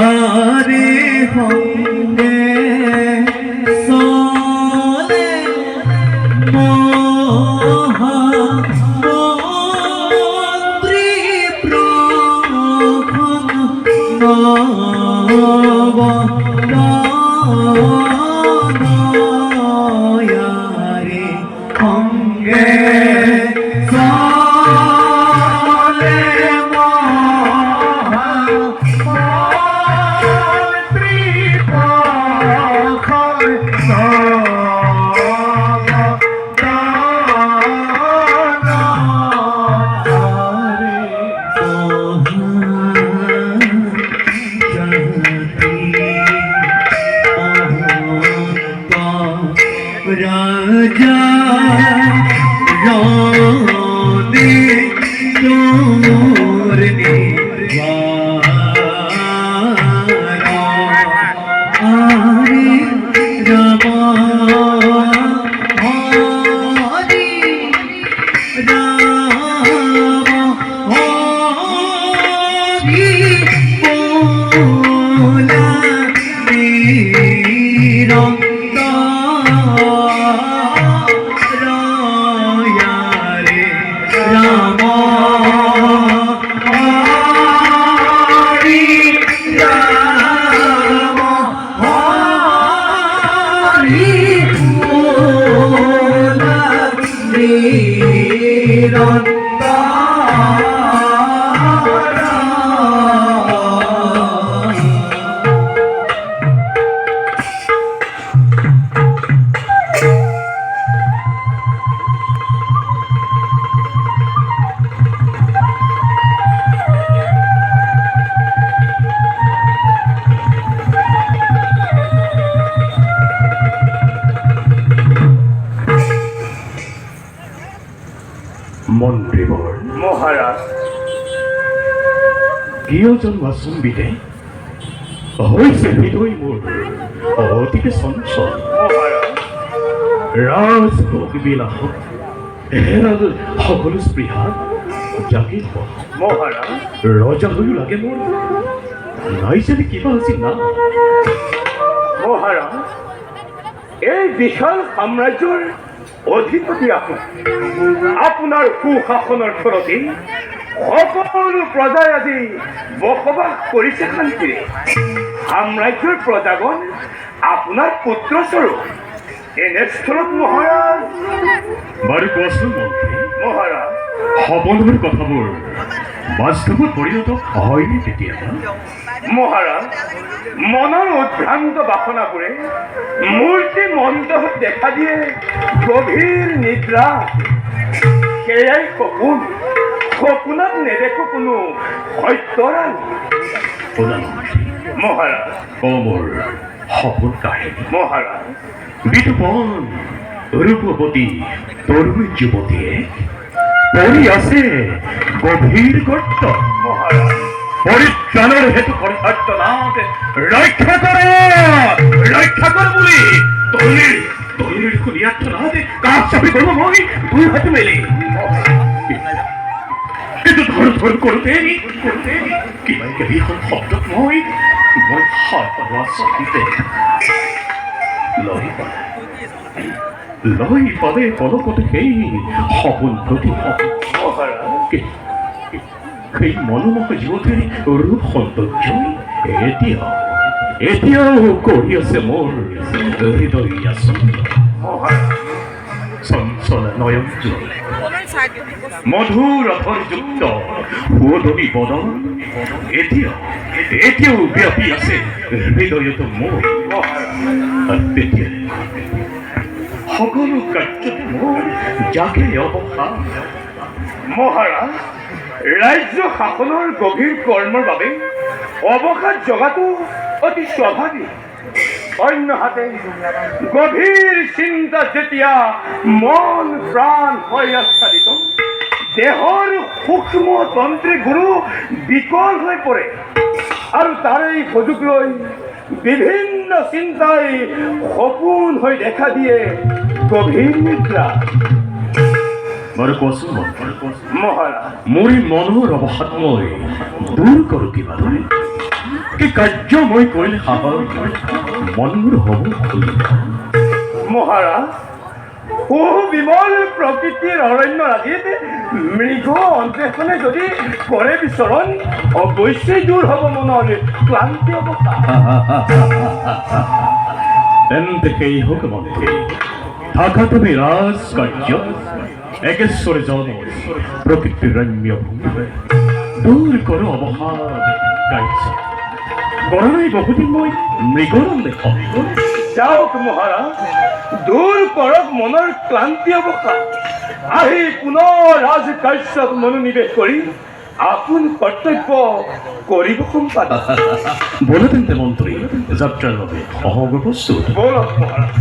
আরে হঙ্গে সোলে মহামন্ত্রী প্রখন নব নয়ারে হঙ্গে রাজা রাধে তোর নিবারা আরে রামা হরি রামা হরি बोला मेरा মন্ত্রীবর মহারাজ প্রিয়জন বাসম্বিতে হয়েছে হৃদয় মোর অতিকে চঞ্চল রাজভোগ বিলাস হেৰাল সকলো স্পৃহা জাগি মহাৰাজ ৰজা হৈও লাগে মোৰ নাই যদি কিবা আছিল না মহাৰাজ এই বিশাল সাম্ৰাজ্যৰ অধিপতি আপোনাৰ সুশাসনৰ ফলতে সকলো প্ৰজাই আজি বসবাস কৰিছে শান্তিৰে সাম্ৰাজ্যৰ প্ৰজাগণ আপোনাৰ পুত্ৰস্বৰূপ এনেস্থলত মহাৰাজ বাৰু কোৱাচোন মন্ত্ৰী মহাৰাজ সকলোবোৰ কথাবোৰ বাস্তৱত পৰিণত হয়নে কেতিয়াবা মহাৰাজ মনৰ উদ্ভ্ৰান্ত বাসনাবোৰে মূৰ্তি মন্তহত দেখা দিয়ে গভীৰ নিদ্ৰা সেয়াই সপোন সপোনত নেদেখো কোনো সত্যৰাল মহাৰাজ মোৰ সপোন কাহিনী মহাৰাজ বিতুপন ৰূপৱতী তৰুণ যুৱতীয়ে পৰি আছে গভীৰ গৰ্ত মহাৰাজ পৰিত্ৰাণৰ হেতু পৰিহাৰ্যনাথ ৰক্ষা কৰ বুলি তৰুণীৰ শুনিয়াৰ্থনাথ কাষ চাপি গলো মই দুই হাত মেলি কিন্তু ধৰ কৰোঁতে কিবা কেইখন শব্দত মই সাৰ পালোৱা চকিতে লৈ পালে পলকতে সেই সপোন প্ৰতি সেই মনোমোহা যুৱতীৰ ৰূপ সৌন্দৰ্য এতিয়াও কৰি আছে মোৰ হৃদয় চঞ্চল নয়ন মধুৰ অথৰযুক্ত সুৱদনী বদন এতিয়াও ব্যাপি আছে হৃদয়ত মোৰ তেতিয়া সকলো কাৰ্যত মোৰ জাগে অৱসান মহাৰাজ ৰাজ্য শাসনৰ গভীৰ কৰ্মৰ বাবে অৱসাদ জগাটো অতি স্বাভাৱিক অন্যহাতে গভীৰ চিন্তা যেতিয়া মন প্ৰাণ হৈ আচ্ছাদিত দেহৰ সূক্ষ্ম তন্ত্ৰীগুৰু বিকল হৈ পৰে আৰু তাৰেই সুযোগ লৈ বিভিন্ন চিন্তাই সপোন হৈ দেখা দিয়ে গভীৰ নিদ্ৰা বাৰু কোৱাচোন মন্ত্ৰী মহাৰাজ মোৰ এই মনৰ অৱসাদ মই দূৰ কৰোঁ কিভাৱে কি কাৰ্য মই কৰিলে সাহস মনবোৰ হ'ব মহাৰাজ সু বিমল প্ৰকৃতিৰ অৰণ্য ৰাজিত মৃগ অন্বেষণে যদি কৰে বিচৰণ অৱশ্যেই দূৰ হ'ব মনৰ ক্লান্তি অৱস্থা তেন্তে সেই হোক মন্ত্ৰী থাকা তুমি ৰাজকাৰ্য একেশ্বৰে জন প্ৰকৃতিৰ ৰম্য ভূমি দূৰ কৰোঁ অৱসাদ কাৰ্য কৰা নাই বহুদিন মই মৃগৰ অন্বেষণ যাওক মহাৰাজ দূৰ কৰক মনৰ ক্লান্তি অৱস্থা আহি পুনৰ ৰাজকাৰ্যত মনোনিৱেশ কৰি আপোন কৰ্তব্য কৰিব সম্পাদন বলো তেন্তে মন্ত্ৰী যাত্ৰাৰ বাবে সহগ প্ৰস্তুত বলক মহাৰাজ